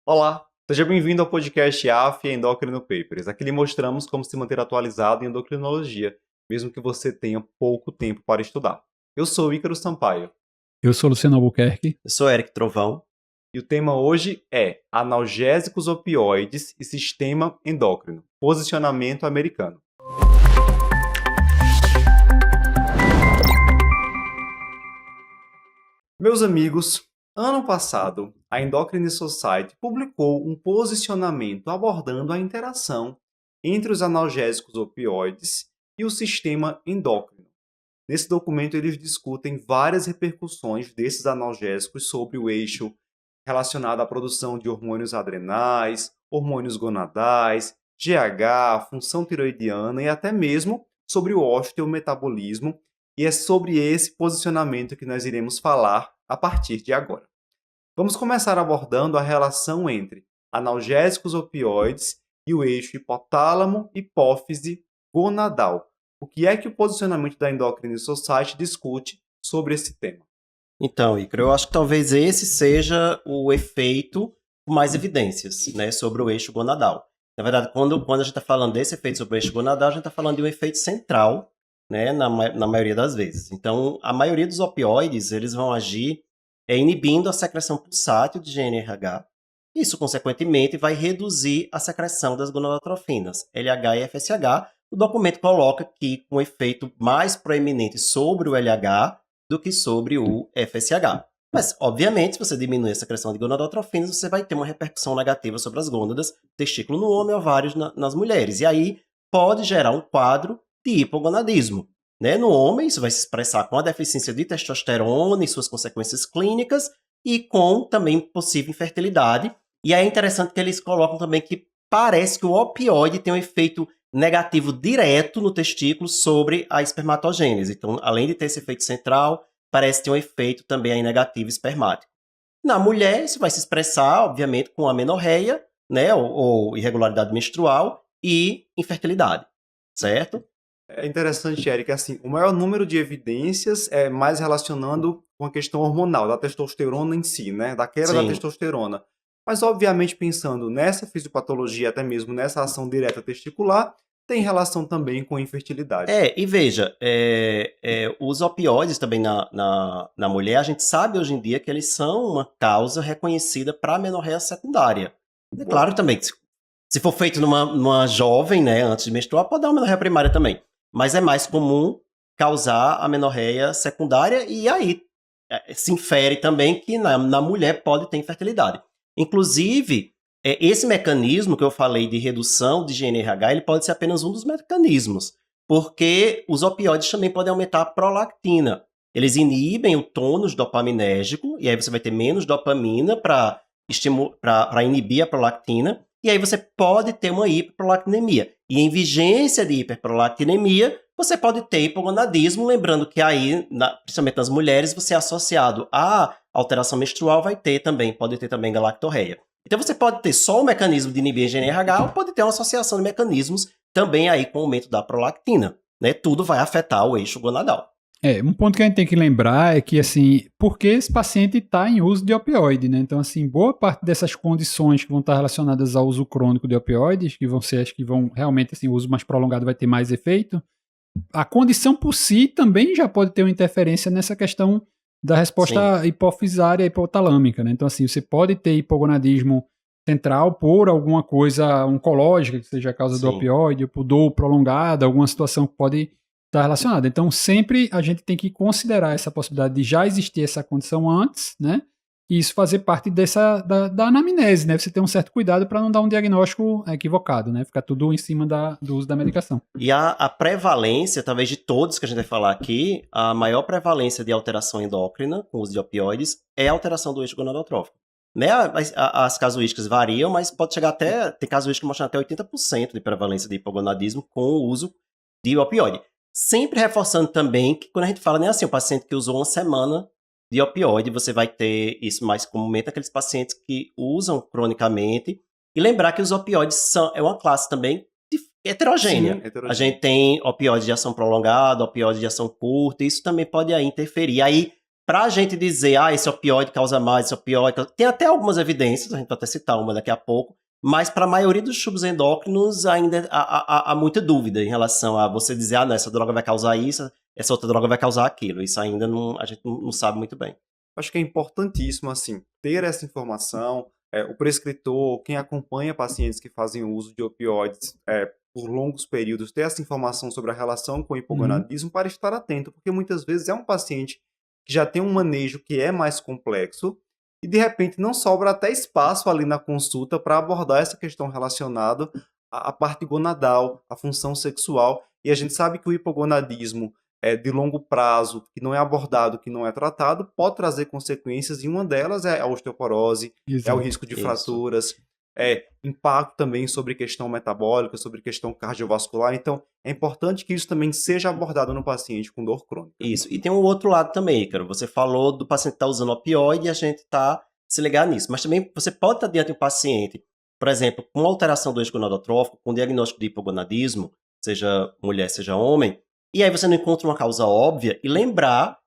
Olá, seja bem-vindo ao podcast AF Endocrino Papers. Aqui lhe mostramos como se manter atualizado em endocrinologia, mesmo que você tenha pouco tempo para estudar. Eu sou Ícaro Sampaio Eu sou Luciano Albuquerque. Eu sou Eric Trovão. e o tema hoje é analgésicos opioides e sistema endócrino, posicionamento americano. Meus amigos, ano passado, a Endocrine Society publicou um posicionamento abordando a interação entre os analgésicos opioides e o sistema endócrino. Nesse documento, eles discutem várias repercussões desses analgésicos sobre o eixo relacionado à produção de hormônios adrenais, hormônios gonadais, GH, função tiroidiana e até mesmo sobre o osteometabolismo, e é sobre esse posicionamento que nós iremos falar a partir de agora. Vamos começar abordando a relação entre analgésicos opioides e o eixo hipotálamo-hipófise gonadal. O que é que o posicionamento da Endocrine Society discute sobre esse tema? Então, Ícaro, eu acho que talvez esse seja o efeito com mais evidências, né, sobre o eixo gonadal. Na verdade, quando a gente está falando desse efeito sobre o eixo gonadal, a gente está falando de um efeito central, né, na maioria das vezes. Então, a maioria dos opioides, eles vão agir inibindo a secreção pulsátil de GnRH. Isso, consequentemente, vai reduzir a secreção das gonadotrofinas, LH e FSH. O documento coloca que com um efeito mais proeminente sobre o LH do que sobre o FSH. Mas, obviamente, se você diminui a secreção de gonadotrofinas, você vai ter uma repercussão negativa sobre as gônadas, testículo no homem, ovários nas mulheres. E aí pode gerar um quadro de hipogonadismo. Né? No homem, isso vai se expressar com a deficiência de testosterona e suas consequências clínicas e com também possível infertilidade. E é interessante que eles colocam também que parece que o opioide tem um efeito negativo direto no testículo sobre a espermatogênese. Então, além de ter esse efeito central, parece ter um efeito também aí negativo espermático. Na mulher, isso vai se expressar, obviamente, com amenorreia, né, ou irregularidade menstrual e infertilidade, certo? É interessante, Eric, assim, o maior número de evidências é mais relacionando com a questão hormonal, da testosterona em si, né, da queda da Sim. testosterona. Mas, obviamente, pensando nessa fisiopatologia, até mesmo nessa ação direta testicular, tem relação também com a infertilidade. E veja, os opioides também na mulher, a gente sabe hoje em dia que eles são uma causa reconhecida para amenorreia secundária. É claro também que se for feito numa jovem, né, antes de menstruar, pode dar uma amenorreia primária também. Mas é mais comum causar amenorreia secundária e aí se infere também que na mulher pode ter infertilidade. Inclusive, esse mecanismo que eu falei de redução de GnRH, ele pode ser apenas um dos mecanismos, porque os opioides também podem aumentar a prolactina. Eles inibem o tônus dopaminérgico, e aí você vai ter menos dopamina para inibir a prolactina, e aí você pode ter uma hiperprolactinemia. E em vigência de hiperprolactinemia, você pode ter hipogonadismo, lembrando que aí, principalmente nas mulheres, você é associado à alteração menstrual, pode ter também galactorreia. Então você pode ter só o mecanismo de inibir GnRH ou pode ter uma associação de mecanismos também aí com o aumento da prolactina. Né? Tudo vai afetar o eixo gonadal. Um ponto que a gente tem que lembrar é que, assim, porque esse paciente está em uso de opioide, né? Então, assim, boa parte dessas condições que vão estar relacionadas ao uso crônico de opioides, que vão ser as que vão realmente, assim, o uso mais prolongado vai ter mais efeito, a condição por si também já pode ter uma interferência nessa questão da resposta hipofisária e hipotalâmica, né? Então, assim, você pode ter hipogonadismo central por alguma coisa oncológica, que seja a causa do opioide, por dor prolongada, alguma situação que pode estar relacionada. Então, sempre a gente tem que considerar essa possibilidade de já existir essa condição antes, né? E isso fazer parte da anamnese, né? Você ter um certo cuidado para não dar um diagnóstico equivocado, né? Ficar tudo em cima do uso da medicação. E a prevalência, talvez de todos que a gente vai falar aqui, a maior prevalência de alteração endócrina com o uso de opioides é a alteração do eixo gonadotrófico. Né? As casuísticas variam, mas pode chegar tem casuísticas que mostram até 80% de prevalência de hipogonadismo com o uso de opioide. Sempre reforçando também que quando a gente fala, nem assim, o paciente que usou uma semana de opioide, você vai ter isso mais comumente aqueles pacientes que usam cronicamente. E lembrar que os opioides é uma classe também heterogênea. Sim, heterogênea. A gente tem opioides de ação prolongada, opioides de ação curta, isso também pode aí interferir. Aí Pra gente dizer, esse opioide causa mais, esse opioide causa... Tem até algumas evidências, a gente vai até citar uma daqui a pouco, mas para a maioria dos distúrbios endócrinos ainda há muita dúvida em relação a você dizer, não, essa droga vai causar isso, essa outra droga vai causar aquilo. Isso ainda a gente não sabe muito bem. Acho que é importantíssimo, assim, ter essa informação. O prescritor, quem acompanha pacientes que fazem uso de opioides por longos períodos, ter essa informação sobre a relação com o hipogonadismo para estar atento, porque muitas vezes é um paciente que já tem um manejo que é mais complexo e, de repente, não sobra até espaço ali na consulta para abordar essa questão relacionada à parte gonadal, à função sexual. E a gente sabe que o hipogonadismo de longo prazo, que não é abordado, que não é tratado, pode trazer consequências, e uma delas é a osteoporose, é o risco de fraturas, impacto também sobre questão metabólica, sobre questão cardiovascular. Então, é importante que isso também seja abordado no paciente com dor crônica. Isso. E tem um outro lado também, Ícaro. Você falou do paciente que está usando opioide e a gente está se ligar nisso. Mas também você pode estar diante de um paciente, por exemplo, com alteração do eixo gonadotrófico, com diagnóstico de hipogonadismo, seja mulher, seja homem, e aí você não encontra uma causa óbvia, e lembrar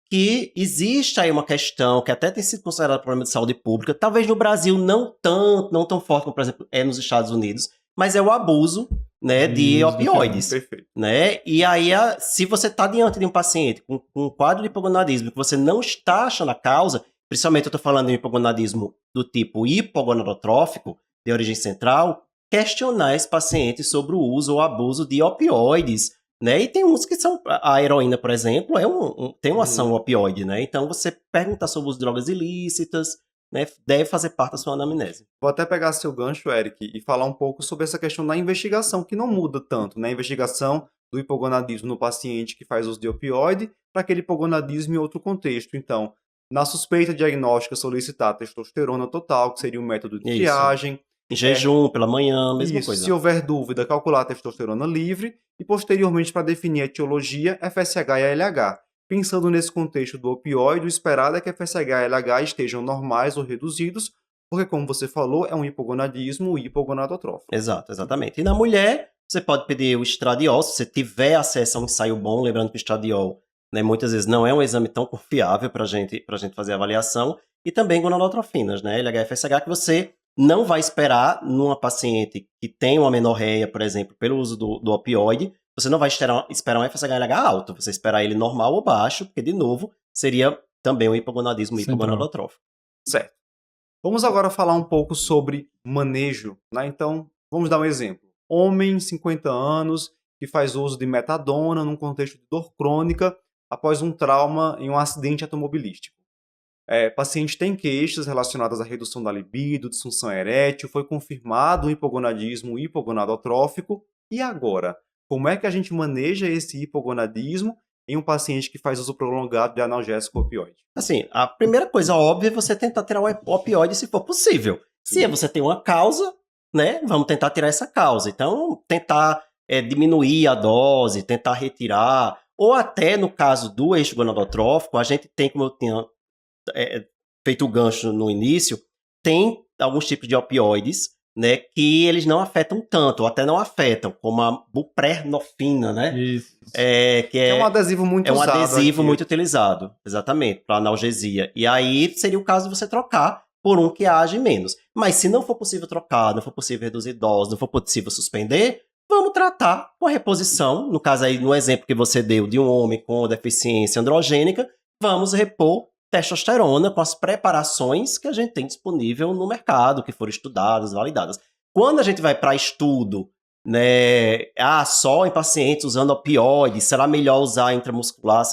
que existe aí uma questão que até tem sido considerada problema de saúde pública, talvez no Brasil não tão forte como, por exemplo, é nos Estados Unidos, mas é o abuso, né, de opioides. Perfeito. Né? E aí, se você está diante de um paciente com um quadro de hipogonadismo que você não está achando a causa, principalmente eu estou falando de hipogonadismo do tipo hipogonadotrófico, de origem central, questionar esse paciente sobre o uso ou abuso de opioides, né? E tem uns que são... A heroína, por exemplo, tem uma ação opioide, né? Então, você perguntar sobre os drogas ilícitas, né, deve fazer parte da sua anamnese. Vou até pegar seu gancho, Eric, e falar um pouco sobre essa questão da investigação, que não muda tanto, né? A investigação do hipogonadismo no paciente que faz uso de opioide para aquele hipogonadismo em outro contexto. Então, na suspeita diagnóstica, solicitar testosterona total, que seria o método de triagem. Em jejum, pela manhã, mesma coisa. Se houver dúvida, calcular a testosterona livre e, posteriormente, para definir a etiologia, FSH e ALH. Pensando nesse contexto do opioide, o esperado é que FSH e ALH estejam normais ou reduzidos, porque, como você falou, é um hipogonadismo hipogonadotrófico. Exatamente. E na mulher, você pode pedir o estradiol, se você tiver acesso a um ensaio bom, lembrando que o estradiol, né, muitas vezes não é um exame tão confiável para a gente fazer a avaliação, e também gonadotrofinas, né, LH, FSH, que você não vai esperar numa paciente que tem uma menorreia, por exemplo, pelo uso do opioide, você não vai esperar um FSH-LH alto, você esperar ele normal ou baixo, porque, de novo, seria também um hipogonadismo hipogonadotrófico. Certo. Vamos agora falar um pouco sobre manejo, né? Então, vamos dar um exemplo. Homem, 50 anos, que faz uso de metadona num contexto de dor crônica após um trauma em um acidente automobilístico. Paciente tem queixas relacionadas à redução da libido, disfunção erétil, foi confirmado um hipogonadismo hipogonadotrófico. E agora? Como é que a gente maneja esse hipogonadismo em um paciente que faz uso prolongado de analgésico opioide? Assim, a primeira coisa óbvia é você tentar tirar o opioide se for possível. Se você tem uma causa, né, vamos tentar tirar essa causa. Então, tentar diminuir a dose, tentar retirar, ou até no caso do eixo gonadotrófico, a gente tem, como eu tinha feito o gancho no início, tem alguns tipos de opioides, né, que eles não afetam tanto, ou até não afetam, como a buprenorfina, né? Isso. Que é um adesivo muito usado. É um adesivo aqui. muito utilizado, exatamente, para analgesia. E aí seria o caso de você trocar por um que age menos. Mas se não for possível trocar, não for possível reduzir dose, não for possível suspender, vamos tratar com a reposição. No caso aí, no exemplo que você deu de um homem com deficiência androgênica, vamos repor testosterona com as preparações que a gente tem disponível no mercado, que foram estudadas, validadas. Quando a gente vai para estudo, né, só em pacientes usando opioides, será melhor usar intramuscular?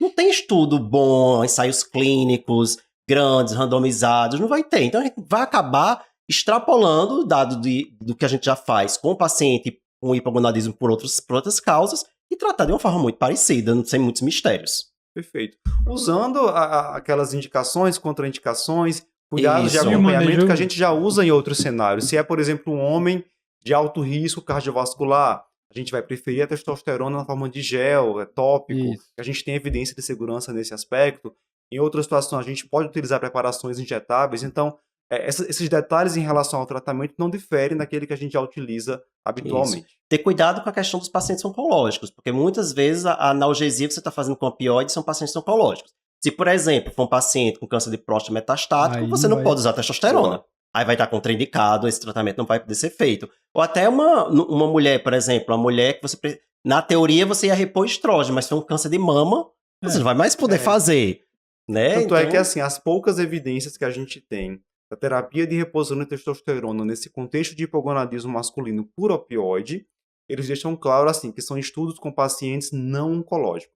Não tem estudo bom, ensaios clínicos grandes, randomizados, não vai ter. Então a gente vai acabar extrapolando o dado do que a gente já faz com o paciente com hipogonadismo por outras causas e tratar de uma forma muito parecida, sem muitos mistérios. Perfeito. Usando aquelas indicações, contraindicações, cuidados de Isso. acompanhamento que a gente já usa em outros cenários. Se é, por exemplo, um homem de alto risco cardiovascular, a gente vai preferir a testosterona na forma de gel, tópico. A gente tem evidência de segurança nesse aspecto. Em outras situações, a gente pode utilizar preparações injetáveis. Então, esses detalhes em relação ao tratamento não diferem daquele que a gente já utiliza habitualmente. Isso. Ter cuidado com a questão dos pacientes oncológicos, porque muitas vezes a analgesia que você está fazendo com opioide são pacientes oncológicos. Se, por exemplo, for um paciente com câncer de próstata metastático, Aí você não vai- pode usar testosterona. Aí vai estar contraindicado, esse tratamento não vai poder ser feito. Ou até uma mulher, por exemplo, uma mulher que na teoria você ia repor estrógeno, mas se for um câncer de mama, você não vai mais poder fazer. Né? Tanto é que, Então, assim, as poucas evidências que a gente tem da terapia de reposição de testosterona nesse contexto de hipogonadismo masculino por opioide, eles deixam claro, assim, que são estudos com pacientes não oncológicos.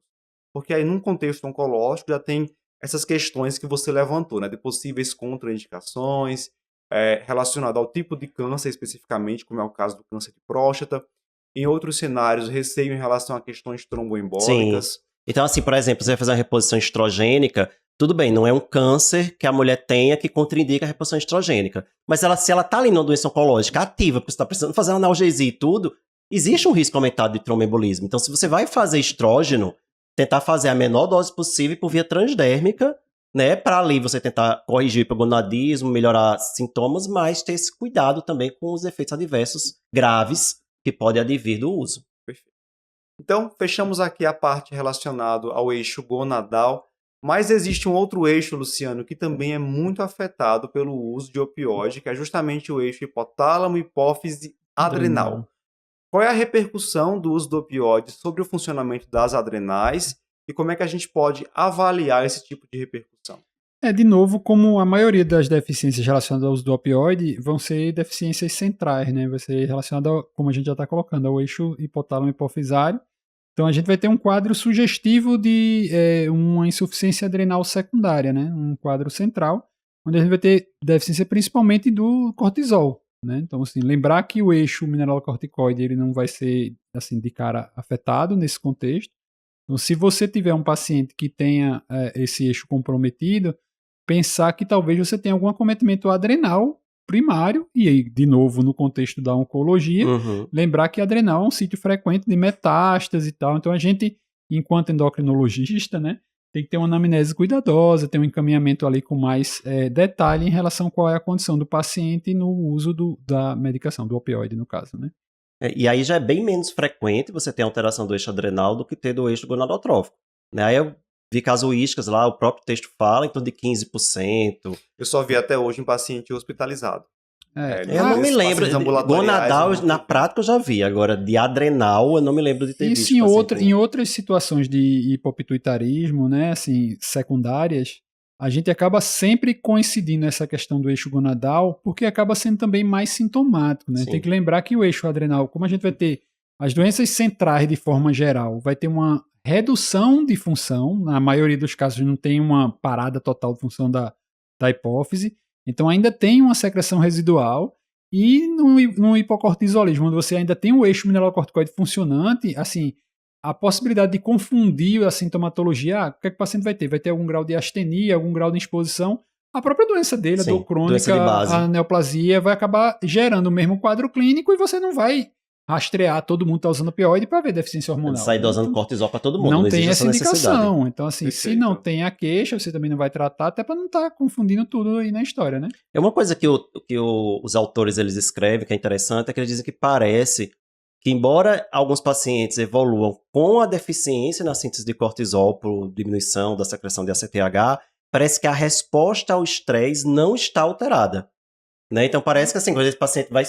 Porque aí, num contexto oncológico, já tem essas questões que você levantou, né? De possíveis contraindicações, relacionado ao tipo de câncer especificamente, como é o caso do câncer de próstata. Em outros cenários, receio em relação a questões sim. tromboembólicas. Então, assim, por exemplo, você vai fazer uma reposição estrogênica, tudo bem, não é um câncer que a mulher tenha que contraindica a reposição estrogênica. Mas se ela tá ali numa doença oncológica ativa, porque você tá precisando fazer uma analgesia e tudo, existe um risco aumentado de tromboembolismo. Então, se você vai fazer estrógeno, tentar fazer a menor dose possível por via transdérmica, né, para ali você tentar corrigir o hipogonadismo, melhorar sintomas, mas ter esse cuidado também com os efeitos adversos graves que podem advir do uso. Perfeito. Então, fechamos aqui a parte relacionada ao eixo gonadal, mas existe um outro eixo, Luciano, que também é muito afetado pelo uso de opioide, que é justamente o eixo hipotálamo, hipófise, adrenal. Qual é a repercussão do uso do opioide sobre o funcionamento das adrenais e como é que a gente pode avaliar esse tipo de repercussão? De novo, como a maioria das deficiências relacionadas ao uso do opioide vão ser deficiências centrais, né? Vai ser relacionada, como a gente já está colocando, ao eixo hipotálamo hipofisário. Então a gente vai ter um quadro sugestivo de uma insuficiência adrenal secundária, né? Um quadro central, onde a gente vai ter deficiência principalmente do cortisol, né? Então, assim, lembrar que o eixo mineralocorticoide ele não vai ser, assim, de cara afetado nesse contexto. Então, se você tiver um paciente que tenha esse eixo comprometido, pensar que talvez você tenha algum acometimento adrenal primário, e aí, de novo, no contexto da oncologia, lembrar que adrenal é um sítio frequente de metástase e tal, então a gente, enquanto endocrinologista, né, tem que ter uma anamnese cuidadosa, ter um encaminhamento ali com mais detalhe em relação a qual é a condição do paciente no uso da medicação, do opioide, no caso, né. E aí já é bem menos frequente você ter alteração do eixo adrenal do que ter do eixo gonadotrófico. Né? Aí eu vi casuísticas lá, o próprio texto fala em torno de 15%. Eu só vi até hoje em paciente hospitalizado. Eu não me lembro. Gonadal, na prática eu já vi. Agora, de adrenal, eu não me lembro de ter visto. Isso em outras situações de hipopituitarismo, né, assim, secundárias, a gente acaba sempre coincidindo essa questão do eixo gonadal, porque acaba sendo também mais sintomático, né? Sim. Tem que lembrar que o eixo adrenal, como a gente vai ter as doenças centrais de forma geral, vai ter uma redução de função, na maioria dos casos não tem uma parada total de função da hipófise, então ainda tem uma secreção residual, e no hipocortisolismo, onde você ainda tem o eixo mineralocorticoide funcionante, assim, a possibilidade de confundir a sintomatologia, o que é que o paciente vai ter? Vai ter algum grau de astenia, algum grau de exposição, a própria doença dele, a dor crônica, a neoplasia, vai acabar gerando o mesmo quadro clínico e você não vai rastrear todo mundo está usando opioide para ver deficiência hormonal. Sair dosando cortisol para todo mundo. Não tem essa indicação. Então, assim, se não tem a queixa, você também não vai tratar, até para não estar confundindo tudo aí na história, né? É uma coisa que os autores eles escrevem, que é interessante, é que eles dizem que parece que, embora alguns pacientes evoluam com a deficiência na síntese de cortisol por diminuição da secreção de ACTH, parece que a resposta ao estresse não está alterada. Né? Então, parece que assim, quando esse paciente vai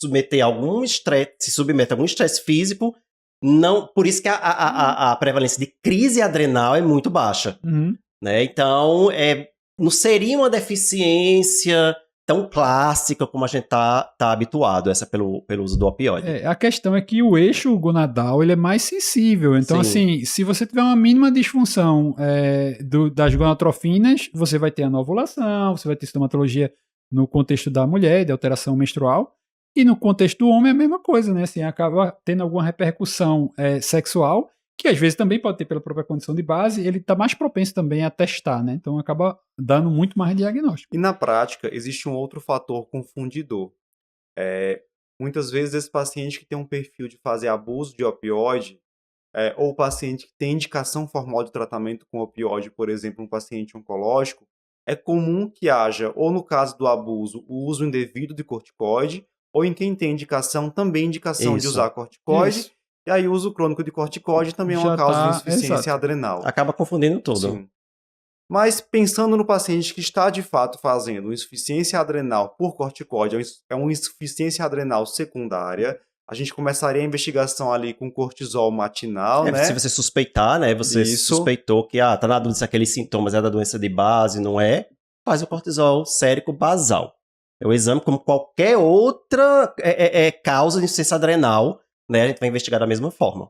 submeter algum estresse, se submete a algum estresse físico, não, por isso que a prevalência de crise adrenal é muito baixa. Né? Então, não seria uma deficiência tão clássica como a gente tá habituado, essa pelo uso do opioide. A questão é que o eixo gonadal ele é mais sensível. Então, assim, se você tiver uma mínima disfunção das gonadotrofinas, você vai ter anovulação, você vai ter sintomatologia no contexto da mulher, de alteração menstrual, e no contexto do homem é a mesma coisa, né? Assim, acaba tendo alguma repercussão sexual, que às vezes também pode ter pela própria condição de base, ele está mais propenso também a testar, né? Então acaba dando muito mais diagnóstico. E na prática, existe um outro fator confundidor. Muitas vezes esse paciente que tem um perfil de fazer abuso de opioide, ou o paciente que tem indicação formal de tratamento com opioide, por exemplo, um paciente oncológico, é comum que haja, ou no caso do abuso, o uso indevido de corticoide, ou em quem tem indicação, também indicação de usar corticoide. E aí o uso crônico de corticoide também é uma causa de insuficiência adrenal. Acaba confundindo tudo. Sim. Mas pensando no paciente que está de fato fazendo uma insuficiência adrenal por corticóide, é uma insuficiência adrenal secundária, a gente começaria a investigação ali com cortisol matinal, né? Se você suspeitar, né? Você Isso. suspeitou que tá na dúvida se aqueles sintomas é da doença de base, não é? Faz o cortisol sérico basal. É o exame como qualquer outra causa de insuficiência adrenal, né? A gente vai investigar da mesma forma.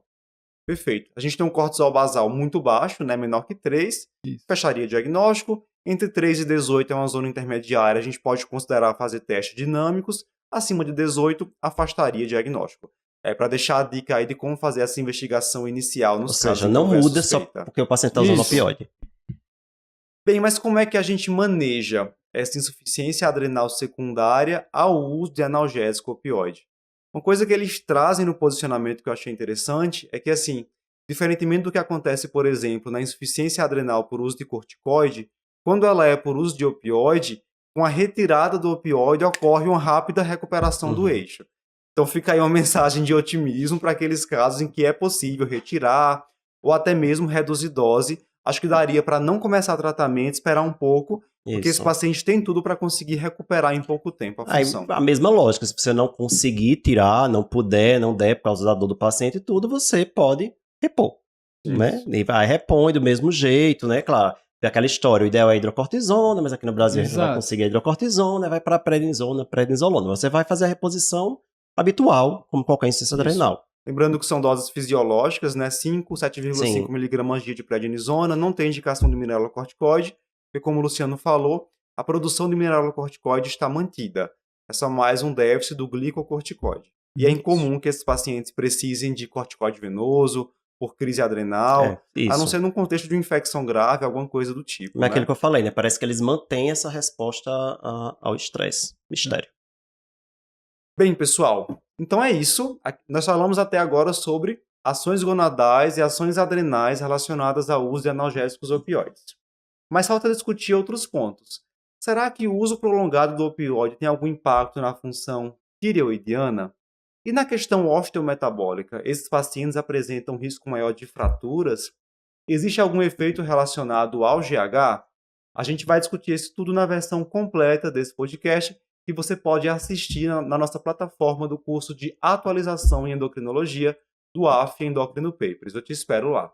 Perfeito. A gente tem um cortisol basal muito baixo, né, menor que 3, fecharia diagnóstico. Entre 3 e 18 é uma zona intermediária, a gente pode considerar fazer testes dinâmicos. Acima de 18, afastaria diagnóstico. Para deixar a dica aí de como fazer essa investigação inicial nos casos. Ou seja, não muda só porque o paciente está usando opioide. Bem, mas como é que a gente maneja essa insuficiência adrenal secundária ao uso de analgésico opioide? Uma coisa que eles trazem no posicionamento que eu achei interessante é que, assim, diferentemente do que acontece, por exemplo, na insuficiência adrenal por uso de corticoide, quando ela é por uso de opioide, com a retirada do opioide ocorre uma rápida recuperação do eixo. Então fica aí uma mensagem de otimismo para aqueles casos em que é possível retirar ou até mesmo reduzir dose. Acho que daria para não começar tratamento, esperar um pouco, porque esse paciente tem tudo para conseguir recuperar em pouco tempo a função. A mesma lógica, se você não conseguir tirar, não puder, não der por causa da dor do paciente e tudo, você pode repor, né? E vai repõe do mesmo jeito, né? Claro, tem aquela história, o ideal é a hidrocortisona, mas aqui no Brasil a gente não vai conseguir a hidrocortisona, vai para a prednisolona. Você vai fazer a reposição habitual, como qualquer insuficiência adrenal. Lembrando que são doses fisiológicas, né? 5, 7,5 mg dia de prednisona, não tem indicação de mineralocorticoide, porque como o Luciano falou, a produção de mineralocorticoide está mantida. É só mais um déficit do glicocorticoide. E é incomum que esses pacientes precisem de corticoide venoso, por crise adrenal, a não ser num contexto de infecção grave, alguma coisa do tipo. Mas aquilo que eu falei, né? Parece que eles mantêm essa resposta ao estresse. Mistério. Bem, pessoal, então é isso. Nós falamos até agora sobre ações gonadais e ações adrenais relacionadas ao uso de analgésicos opioides. Mas falta discutir outros pontos. Será que o uso prolongado do opioide tem algum impacto na função tireoidiana? E na questão osteometabólica, esses pacientes apresentam risco maior de fraturas? Existe algum efeito relacionado ao GH? A gente vai discutir isso tudo na versão completa desse podcast, que você pode assistir na nossa plataforma do curso de atualização em endocrinologia do AF Endocrino Papers. Eu te espero lá.